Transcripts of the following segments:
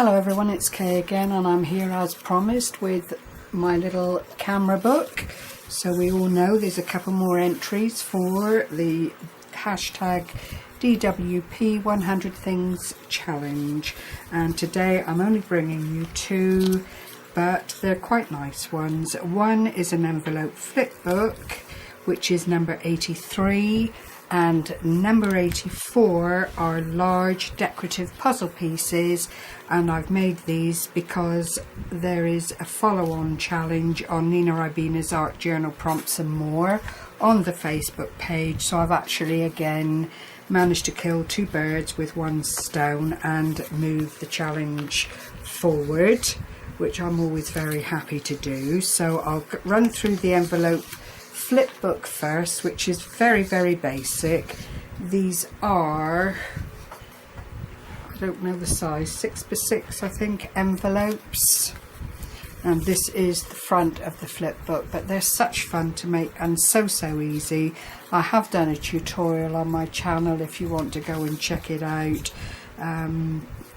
Hello everyone, it's Kay again, and I'm here as promised with my little camera book. So we all know there's a couple more entries for the hashtag DWP 100 Things Challenge, and today I'm only bringing you two, but they're quite nice ones. One is an envelope flip book, which is number 83, and number 84 are large decorative puzzle pieces, and I've made these because there is a follow-on challenge on Nina Ribenas Art Journal Prompts and More on the Facebook page. So I've actually again managed to kill two birds with one stone and move the challenge forward, which I'm always very happy to do. So I'll run through the envelope flip book first, which is very basic. These are, I don't know the size, 6x6 I think envelopes, and this is the front of the flip book, but they're such fun to make and so easy. I have done a tutorial on my channel if you want to go and check it out.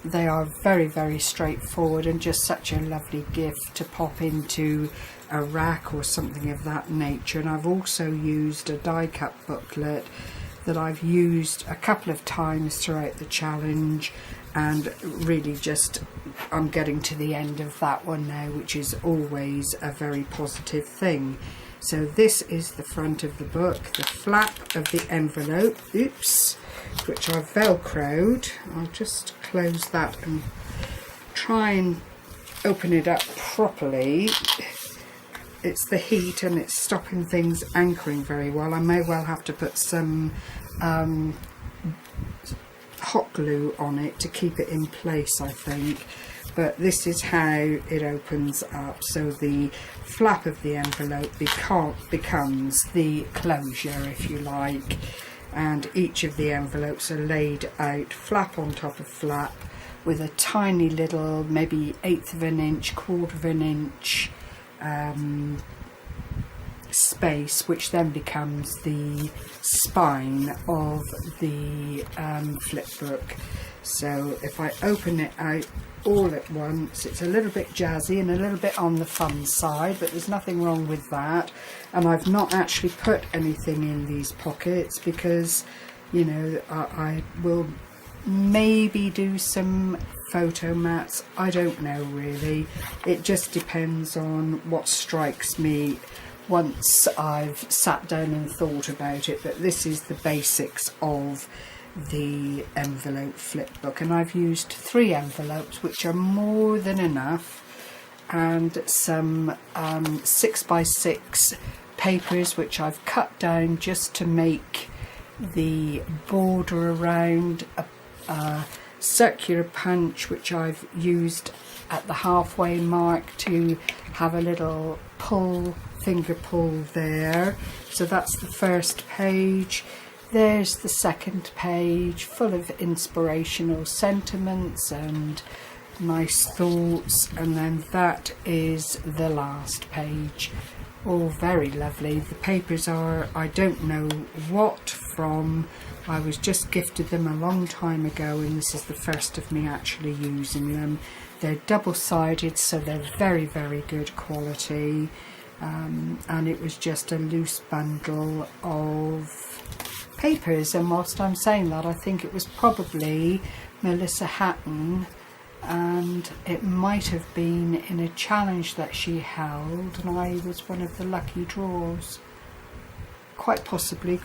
They are very straightforward and just such a lovely gift to pop into a rack or something of that nature. And I've also used a die cut booklet that I've used a couple of times throughout the challenge, and really just I'm getting to the end of that one now, which is always a very positive thing. So this is the front of the book, the flap of the envelope, oops, which I've velcroed. I'll just close that and try and open it up properly. It's the heat and it's stopping things anchoring very well. I may well have to put some hot glue on it to keep it in place, I think. But this is how it opens up. So the flap of the envelope becomes the closure, if you like, and each of the envelopes are laid out flap on top of flap with a tiny little, maybe 1/8 of an inch, 1/4 of an inch space, which then becomes the spine of the flip book. So if I open it out all at once, it's a little bit jazzy and a little bit on the fun side, but there's nothing wrong with that. And I've not actually put anything in these pockets because, you know, I will maybe do some photo mats. I don't know really. It just depends on what strikes me once I've sat down and thought about it. But this is the basics of the envelope flip book, and I've used 3 envelopes, which are more than enough, and some 6x6 papers which I've cut down just to make the border around, a circular punch which I've used at the halfway mark to have a little pull, finger pull there. So that's the first page. There's the second page, full of inspirational sentiments and nice thoughts, and then that is the last page. All very lovely. The papers are, I don't know what from, I was just gifted them a long time ago, and this is the first of me actually using them. They're double-sided, so they're very good quality, and it was just a loose bundle of papers. And whilst I'm saying that, I think it was probably Melissa Hatton, and it might have been in a challenge that she held, and I was one of the lucky draws. Quite possibly.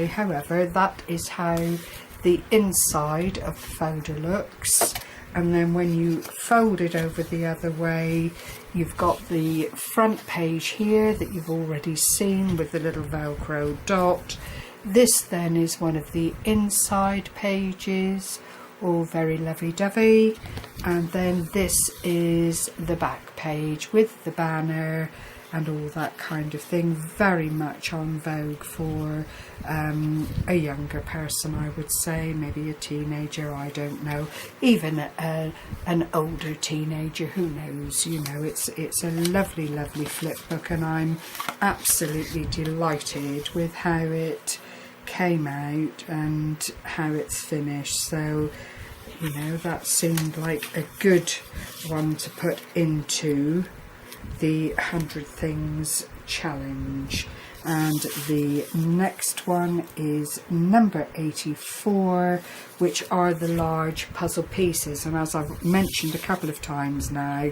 However, that is how the inside of the folder looks. And then when you fold it over the other way, you've got the front page here that you've already seen with the little Velcro dot. This then is one of the inside pages, all very lovey-dovey, and then this is the back page with the banner and all that kind of thing. Very much on vogue for a younger person, I would say, maybe a teenager, I don't know, even an older teenager, who knows. You know, it's a lovely flip book, and I'm absolutely delighted with how it came out and how it's finished. So you know, that seemed like a good one to put into the 100 Things challenge. And the next one is number 84, which are the large puzzle pieces. And as I've mentioned a couple of times now,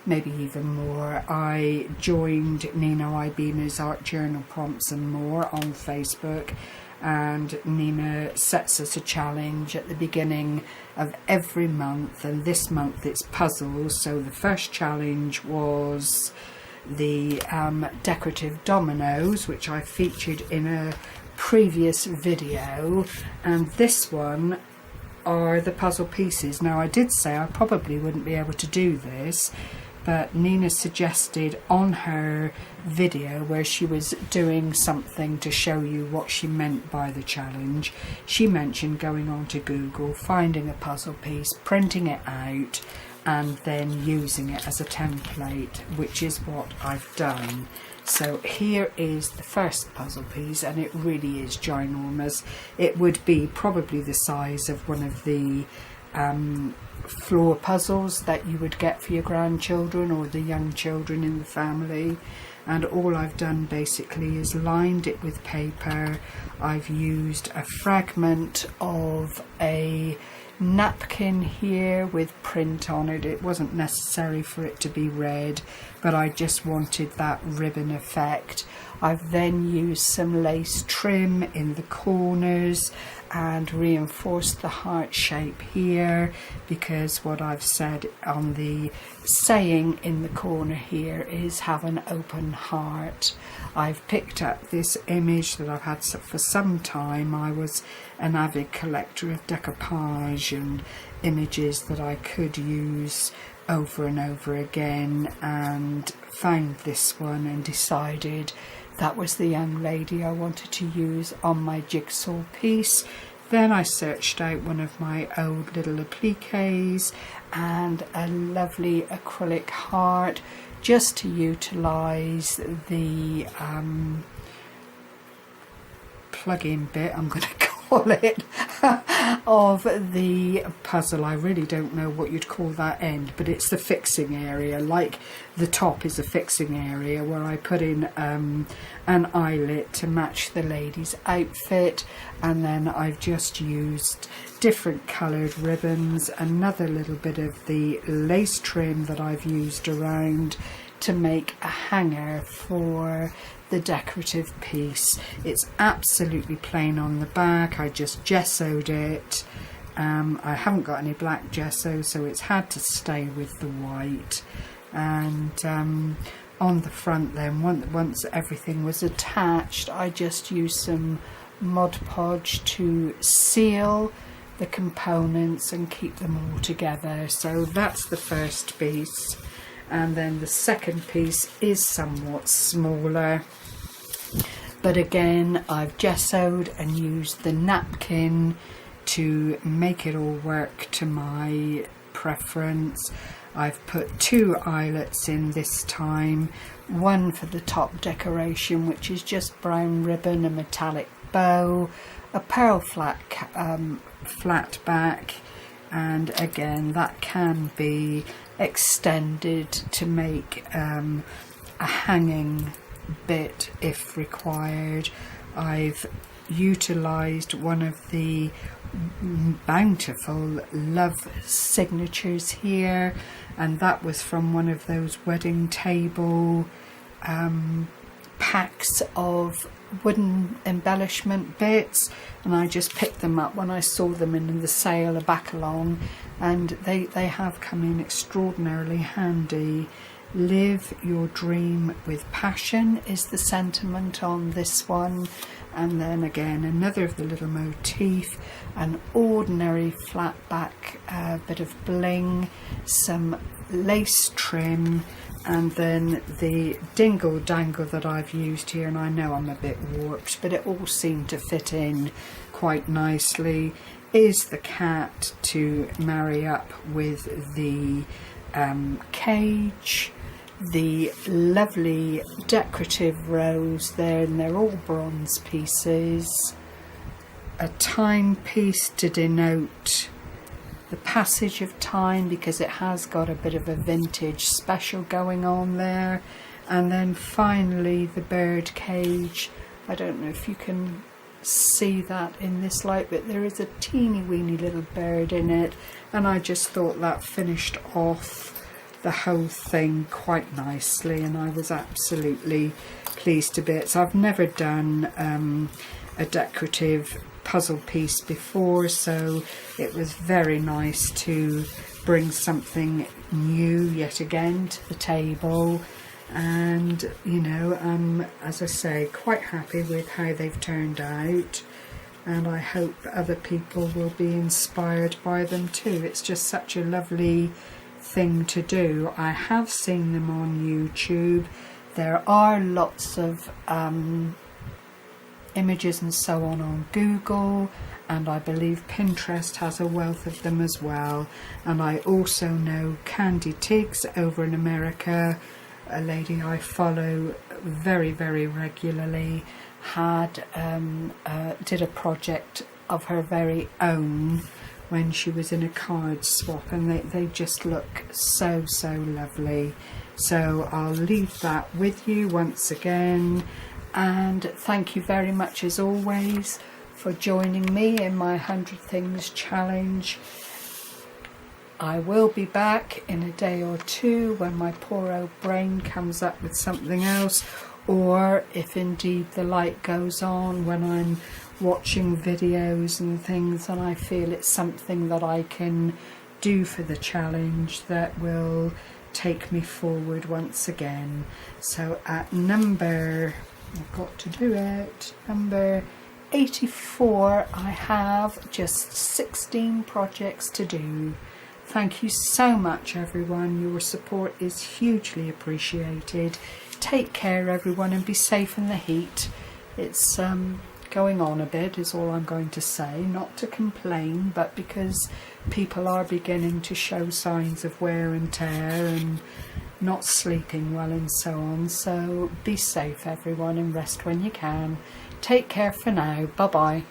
maybe even more, I joined Nina Ribenas Art Journal Prompts and More on Facebook, and Nina sets us a challenge at the beginning of every month, and this month it's puzzles. So the first challenge was the decorative dominoes, which I featured in a previous video, and this one are the puzzle pieces. Now, I did say I probably wouldn't be able to do this, but Nina suggested on her video where she was doing something to show you what she meant by the challenge, she mentioned going on to Google, finding a puzzle piece, printing it out, and then using it as a template, which is what I've done. So here is the first puzzle piece, and it really is ginormous. It would be probably the size of one of the floor puzzles that you would get for your grandchildren or the young children in the family. And all I've done basically is lined it with paper. I've used a fragment of a napkin here with print on it. It wasn't necessary for it to be red, but I just wanted that ribbon effect. I've then used some lace trim in the corners and reinforced the heart shape here, because what I've said on the saying in the corner here is have an open heart. I've picked up this image that I've had for some time. I was an avid collector of decoupage and images that I could use over and over again, and found this one and decided that was the young lady I wanted to use on my jigsaw piece. Then I searched out one of my old little appliques and a lovely acrylic heart, just to utilise the plug-in bit, I'm going to call it, of the puzzle. I really don't know what you'd call that end, but it's the fixing area, like the top is a fixing area where I put in an eyelet to match the lady's outfit, and then I've just used different coloured ribbons, another little bit of the lace trim that I've used around to make a hanger for the decorative piece. It's absolutely plain on the back. I just gessoed it. I haven't got any black gesso, so it's had to stay with the white. And on the front then, once everything was attached, I just used some Mod Podge to seal the components and keep them all together. So that's the first piece. And then the second piece is somewhat smaller, but again I've gessoed and used the napkin to make it all work to my preference. I've put 2 eyelets in this time, one for the top decoration, which is just brown ribbon, a metallic bow, a pearl flat back, and again that can be extended to make a hanging bit if required. I've utilised one of the bountiful love signatures here, and that was from one of those wedding table packs of wooden embellishment bits, and I just picked them up when I saw them in the sale back along, and they have come in extraordinarily handy. Live your dream with passion is the sentiment on this one. And then again another of the little motif, an ordinary flat back bit of bling, some lace trim, and then the dingle dangle that I've used here, and I know I'm a bit warped, but it all seemed to fit in quite nicely, is the cat to marry up with the cage, the lovely decorative rose there, and they're all bronze pieces, a timepiece to denote the passage of time, because it has got a bit of a vintage special going on there. And then finally the bird cage. I don't know if you can see that in this light, but there is a teeny weeny little bird in it, and I just thought that finished off the whole thing quite nicely, and I was absolutely pleased to bits. I've never done a decorative puzzle piece before, so it was very nice to bring something new yet again to the table. And you know, as I say, quite happy with how they've turned out, and I hope other people will be inspired by them too. It's just such a lovely thing to do. I have seen them on YouTube. There are lots of images and so on Google, and I believe Pinterest has a wealth of them as well. And I also know Candy Tiggs over in America, a lady I follow very, very regularly, had did a project of her very own when she was in a card swap, and they just look so lovely. So I'll leave that with you once again, and thank you very much as always for joining me in my 100 Things challenge. I will be back in a day or two when my poor old brain comes up with something else, or if indeed the light goes on when I'm watching videos and things and I feel it's something that I can do for the challenge that will take me forward once again. So at number, I've got to do it, number 84, I have just 16 projects to do. Thank you so much everyone, your support is hugely appreciated. Take care everyone, and be safe in the heat. It's going on a bit is all I'm going to say, not to complain, but because people are beginning to show signs of wear and tear and not sleeping well and so on. So be safe everyone, and rest when you can. Take care for now, bye bye.